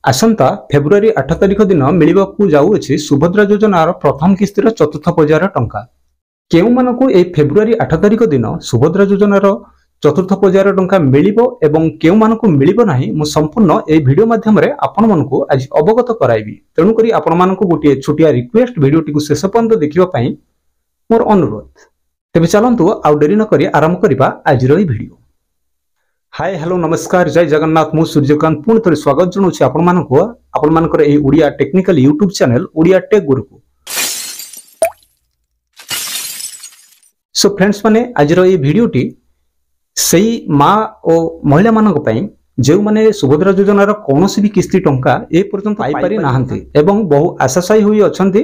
आसंता February 8 तारिख दिन मिलवाकू जाऊँगी सुभद्रा योजनार प्रथम किस्तिर चतुर्थ पर्यायर टंका। केउ मानकू ए फेब्रुआरी 8 तारिख दिन सुभद्रा योजनार चतुर्थ पर्यायर टंका मिलिबो एवं केउ मानकू मिलिबो नाही मु संपूर्ण ए वीडियो माध्यम रे आपण मानकू आज अवगत कराइबी। तेणु करी आपण मानकू गोटे छोटिया रिक्वेस्ट वीडियोटी को शेष पर्यंत देखिबा पई मोर अनुरोध। तेबे चलंतु आउ डेरी न करी आरंभ करिबा आज रो वीडियो। हाय हेलो नमस्कार जय जगन्नाथ मु सूर्यकांत पुणी थे स्वागत जनाऊँ आपण मानकर ए Odia technical YouTube channel Odia tech Guru को। सो फ्रेंड्स माने आज रो ए वीडियोटी सही माँ और महिला मानक पई जो माने सुभद्रा योजनार कौनसी भी किस्ती टंका ए पर्यंत पाई पारि नाहंती एवं बहु आशाशायी होई अछंती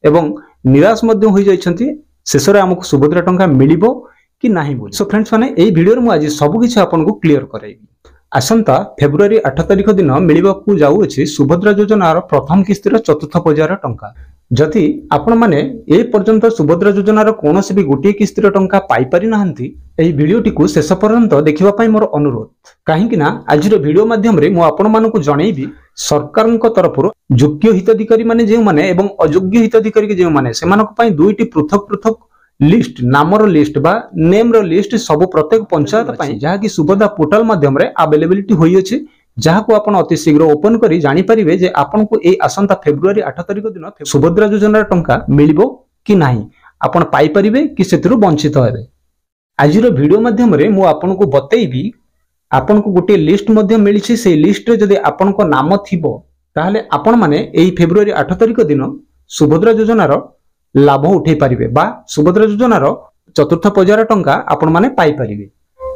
एवं निराश मध्य होई जाइछंती शेष रे हमकु सुभद्रा टंका मिलिबो कि नाही बोली। सो फ्रेंड्स माने एई वीडियो रे मु आज सब किछि आपनको क्लियर कराइबी। आसंता फेब्रुआरी 8 तारिख दिन मिलवाकू जाऊँगी सुभद्रा योजनार प्रथम किस्तिर चतुर्थ पर्यायर टंका। जदि आपण माने ए पर्यंत सुभद्रा योजनार कौनसी भी गोटे किस्तिर टंका पाई पारि नाहंती एई वीडियोटी को शेष पर्यंत देखिबा पई मोर अनुरोध। काहेकि ना आज रो वीडियो माध्यम रे मु आपण मानकु जणैबी सरकारक तरफरु योग्य हिताधिकारी माने जे माने एवं अयोग्य हिताधिकारी जे माने सेमानक पई दुईटी पृथक पृथक लिस्ट नामर लिस्ट बा नेम रो लिस्ट सब प्रत्येक पंचायत पई जहा कि सुभद्रा पोर्टल माध्यम रे अवेलेबिलिटी होई अछि, जहा को आपण अति शीघ्र ओपन करी जानि परिबे जे आपण को ए आसंता फेब्रुआरी 8 तारिख दिन सुभद्रा योजनार टंका मिलिबो कि नाही, आपण पाई परिबे कि सेतिरु वंचित हेबे। आज रो वीडियो माध्यम रे मु आपण को बतैबी आपण को गोटे लिस्ट मध्य मिलिछि। से लिस्ट रे जदि आपण को नाम थिबो ताहले आपण माने एई फेब्रुआरी 8 तारिख दिन सुभद्रा योजनार लाभ उठे पारिबे बा सुभद्रा योजनार चतुर्थ पर्यायर टंका आपण माने पाई पारिबे।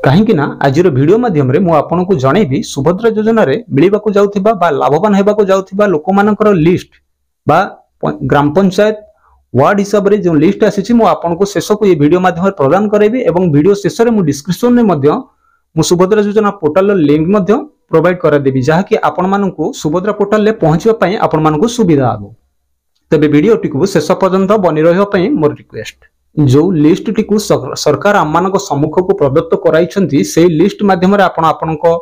काहेकि ना आज रो वीडियो माध्यम रे मु आपण को जणैबी सुभद्रा योजना रे मिलिबाकू जाउथिबा बा लाभवान हेबाकू जाउथिबा लोक मानकर लिस्ट बा ग्राम पंचायत वार्ड हिसाब रे जो लिस्ट आसीछि मु आपण को शेष को ये वीडियो माध्यम रे प्रदान करैबी एवं वीडियो शेष रे मु डिस्क्रिप्शन रे मध्य मु सुभद्रा योजना पोर्टल लिंक मध्य प्रोवाइड करा देबी, जहा कि आपण मानकू सुभद्रा पोर्टल ले पहुंचबा पई आपण मानकू सुविधा आबो। तबे वीडियोटी को शेष पर्यंत बनी रहिबा पई मोर रिक्वेस्ट। जो लिस्ट टी को सरकार आम मानक सम्मुख को प्रदत्त कराइछंती से लिस्ट माध्यम रे आपण आपनको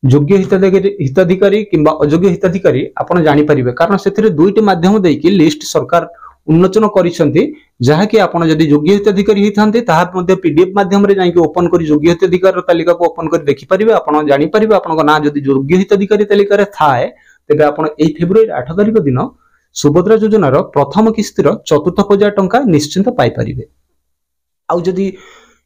योग्य हिताधिकारी किंबा अयोग्य हिताधिकारी आपण जानि परिबे, कारण सेथिरे दुईटी माध्यम देई कि लिस्ट सरकार उन्मोचन करिसंती, जहा कि आपण जदि योग्य हिताधिकारी हिथांते ताहा मध्ये पीडीएफ माध्यम रे जाई कि ओपन करी योग्य हिताधिकारी तालिका को ओपन करी देखि परिबे, आपण जानि परिबे आपनको ना जदि योग्य हिताधिकारी तालिका रे थाए तबे आपण एई फेब्रुआरी 8 तारिख दिन सुभद्रा योजनार प्रथम किस्तिर चतुर्थ पर्यायर टंका निश्चिंत पाई परिबे। आउ जदि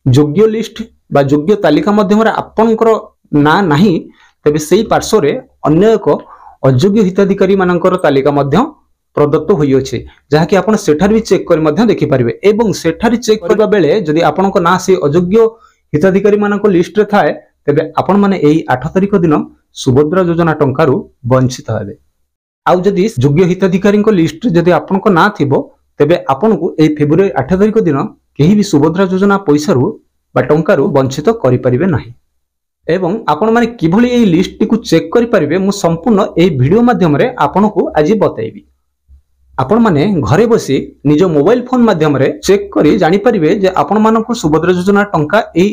योग्य लिस्ट बा योग्य तालिका माध्यम रे आपनकर ना नाही तबे सेही पार्श्व रे अन्य एक अयोग्य हिताधिकारी मानकर तालिका मध्य प्रदत्त होई अछि, जहा कि आपण सेठार भी चेक करी मध्य देखि परिबे एवं सेठार चेक करबा बेले जदि आपनक ना से अयोग्य हिताधिकारी मानक लिस्ट रे थाए तबे आपण माने एही 8 तारिख दिन सुभद्रा योजना टंकारू वंचित हेबे। आउ जदि योग्य हिताधिकारी लिस्ट जदि आपनको ना थिबो तबे आपनको ए फेब्रुआरी 8 तारिख दिन केही भी सुभद्रा योजना पैसारू बा टंकारू वंचित करि परिबे नाही। एवं आपण माने किभली ए लिस्ट टी को चेक करि परिबे मु संपूर्ण ए वीडियो माध्यम रे आपनको आज बतैबी। आपण माने घरे बसी निज मोबाइल फोन माध्यम रे चेक करि जानि परिबे जे आपण मानको सुभद्रा योजना टंका ए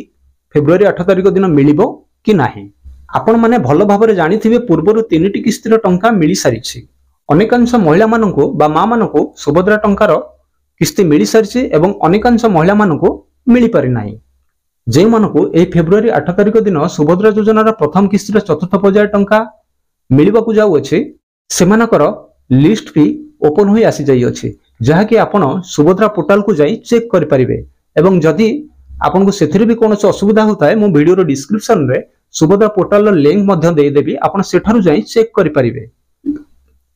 फेब्रुआरी 8 तारिख दिन मिलिबो कि नाही। आपण माने भलो भाबरे जानिथिबे पूर्वरु 3टी किस्तिर टंका मिली सारिछि। अनेकांश महिला माननको बा मां माननको सुभद्रा टंकार किस्ती मिली सारिछि एवं अनेकांश महिला माननको मिली पारि नाही। जे माननको ए फेब्रुआरी 8 तारिख दिन सुभद्रा योजनार प्रथम किस्तिर चतुर्थ पर्यायर टंका मिलिबाकू जाउ अछि सेमानकर लिस्ट भी ओपन होई आसी जाई अछि, जहा कि आपण सुभद्रा पोर्टल को जाई चेक करि परिबे एवं जदि आपनको सेथिरे भी कोनोस असुविधा होताय मु वीडियो रो डिस्क्रिप्शन रे सुभद्रा पोर्टल लिंक मध्य दे देबी, आपण सेठारु जाई चेक करि परिबे।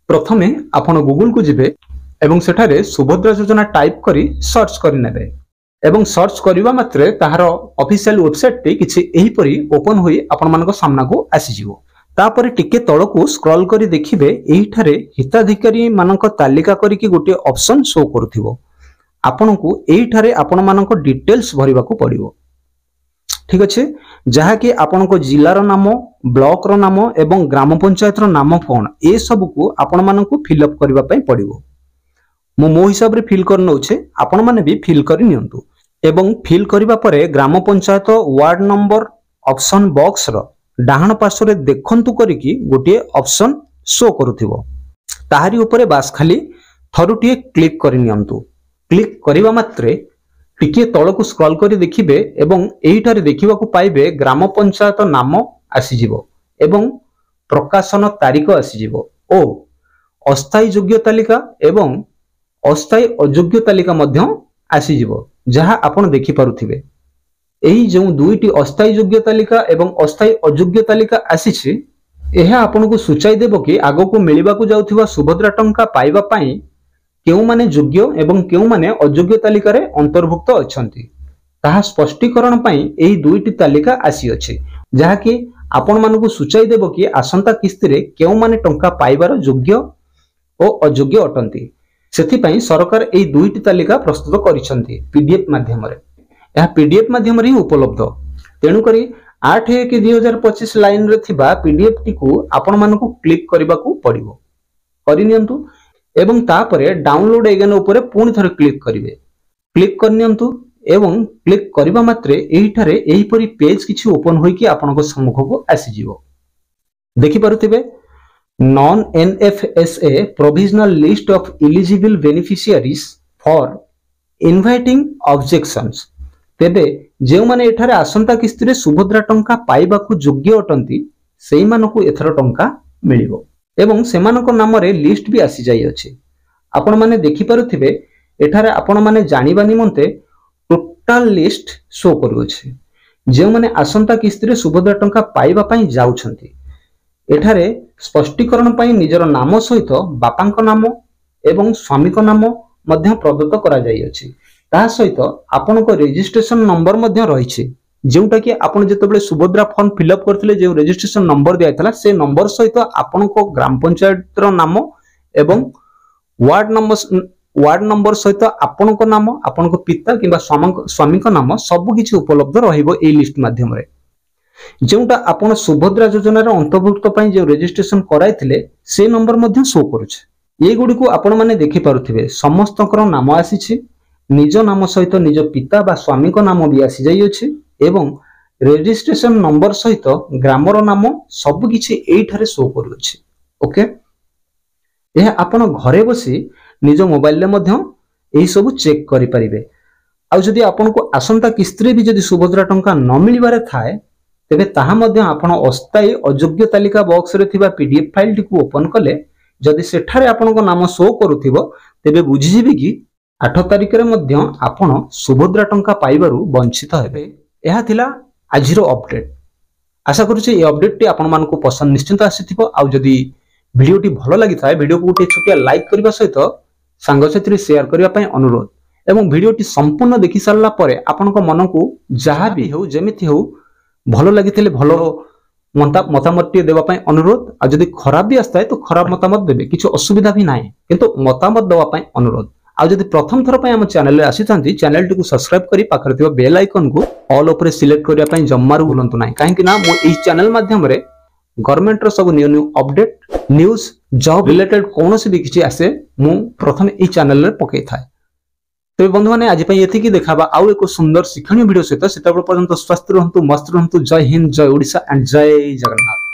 प्रथमे आपण गूगल को जिबे एवं सेठारे सुभद्रा योजना टाइप करी सर्च करि नेबे एवं सर्च करिवा मात्रे ताहार ऑफिशियल वेबसाइट टे किछि एही परी ओपन होई आपण मानको सामना को आसी जिवो। तापरे टिके तळको स्क्रॉल करी देखिबे एही ठारे हिताधिकारी मानक तालिका करी कि गोटे ऑप्शन शो करथिबो। आपनको एही ठारे आपण मानक डिटेल्स भरिबा को पड़िबो, ठीक अच्छे, जहा कि आपण को जिलार नाम ब्लॉक रो नाम एवं ग्राम पंचायत रो नाम कोन ए सब को आपण मानक फिलअप करबा पई पड़िबो। मो हिसाब रे फिल कर नउछे, आपण माने भी फिल करि नियंतु एवं फिल करिबा परे ग्राम panchayat ward number option box रो डाहाण पार्श्व रे देखंतु करी कि गोटे ऑप्शन शो करूथिबो ताहारी उपरे बास खाली थरुटिए क्लिक करि नियंतु। क्लिक करिवा मात्रे टिके तळकु स्क्रॉल करी देखिबे एवं एहिटारे देखिबाकू पाइबे ग्राम पंचायत नाम आसीजिवो एवं प्रकाशन तारीख आसीजिवो ओ अस्थायी योग्य तालिका एवं अस्थायी अयोग्य तालिका मध्य आसीजिवो जहा आपण देखि पारुथिबे। एही जो दुईटी अस्थायी योग्य तालिका एवं अस्थायी अयोग्य तालिका आसीछि एहा आपनको सूचाई देबो कि आगो मिलिबाकू जाउथिबा सुभद्रा टंका पाइबा पई केउ माने योग्य एवं केउ माने अयोग्य तालिका रे अंतर्भुक्त अछंती ताहा स्पष्टीकरण पई एही दुईटी तालिका आसी अछि जहा कि आपण मानको सूचाई देबो कि आसंता किस्ती रे केउ माने टंका पाइबार योग्य ओ अयोग्य अटंती। सेथि पई सरकार एही दुईटी तालिका प्रस्तुत करिसंती पीडीएफ माध्यम रे। यह पीडीएफ माध्यम रे उपलब्ध तेनु करी 8/1/2025 लाइन रे थिबा पीडीएफ टी को आपण मानको क्लिक करबाकू पड़िबो करिनियंतु एवं तापरे डाउनलोड एगेन ऊपर पुणी थरे क्लिक करिवे। क्लिक करनियंतु एवं क्लिक करबा मात्रे एहिठारे एहिपरि पेज किछि ओपन होई कि आपनको सम्मुख को आसी जिवो। देखि पारुथिबे non NFSA provisional list of eligible beneficiaries for inviting objections. तेबे जे माने एठारे आसंता किस्ती रे सुभद्रा टंका पाइबाकू योग्य अटंती सेही मानको एथर टंका मिलिबो एवं सेमानक नाम रे लिस्ट भी आसी जाई अछि। आपण माने देखि पारुथिबे एठारे आपण माने जानिबा निमंते टोटल लिस्ट शो करू अछि जे माने आसंता किस्ती रे सुभद्रा टंका पाइबा पई जाउछंती। एठारे स्पष्टीकरण पई निजर नाम सहित बापांक नाम एवं स्वामीक नाम मध्य प्रदत्त करा जाई अछि। ता सहित आपनको रजिस्ट्रेशन नंबर मध्य रहिछि जोटा कि आपण जेतेबेले सुभद्रा फॉर्म फिलअप करथिले जे रजिस्ट्रेशन नंबर दियाइतला से नंबर सहित आपनको ग्राम पंचायत रो नाम एवं वार्ड नंबर सहित आपनको नाम आपनको पिता किबा स्वामी को नाम सब किछि उपलब्ध रहिबो ए लिस्ट माध्यम रे। जोटा आपण सुभद्रा योजना रो अंतर्भुक्त पई जे रजिस्ट्रेशन कराइथिले से नंबर मध्य शो करूछ। ए गुडी को आपण माने देखि पारुथिबे समस्तकर नाम आसीछि निज नाम सहित निज पिता बा स्वामी को नाम भी आसी जाई अछि एवं रजिस्ट्रेशन नंबर सहित ग्रामर नाम सब किछि एठारे शो करूछि। ओके यह आपण घरे बसी निज मोबाइल ले मध्य एही सब चेक करि परिबे। आ जदि आपण को आसंता किस्ती भी जदि सुभद्रा टंका न मिलिबारे थाए तेबे ताहा मध्य आपण अस्थायी अयोग्य तालिका बॉक्स रे थिबा पीडीएफ फाइल टी को ओपन कले जदि सेठारे आपण को नाम शो करूथिबो तेबे बुझि जिबे कि 8 तारिख रे मध्य आपण सुभद्रा टंका पाइबारु वंचित हेबे। यह थिला आजिरो अपडेट। आशा करूछि ए अपडेट टी आपण मानको पसंद निश्चित आसीथिबो। आ जदि वीडियो टी भलो लागि थाए वीडियो को गोटे छोटिया लाइक करबा सहित सांग साथी शेयर करबा पई अनुरोध एवं वीडियो टी संपूर्ण देखि सारला परे आपनको मन को जहा भी हो जेमिति हो भलो लागिथिले भलो मतामत टी देबा पई अनुरोध। आ जदि खराब भी आस्ताय तो खराब मतामत देबे किछु असुविधा भी नाही किंतु मतामत देबा पई अनुरोध। आ जदि प्रथम थर पई हम चैनल रे आसीथांती चैनल टी को सब्सक्राइब करी पाखर थिबा बेल आइकन को ऑल ऊपर सिलेक्ट करिया पई जम्मारु भूलंतु नाही काहे कि ना मो ई चैनल माध्यम रे गवर्नमेंट रो सब new update news job related कोनोसी भी किछि आसे मु प्रथम ई चैनल रे पकै थाए। तो बंधु माने आज पई एथि की देखाबा आउ एको सुंदर शिक्षणीय वीडियो सहित सेता पर्यंत स्वस्थ रहंतु मस्त रहंतु। जय हिंद जय ओडिशा एंड जय जगन्नाथ।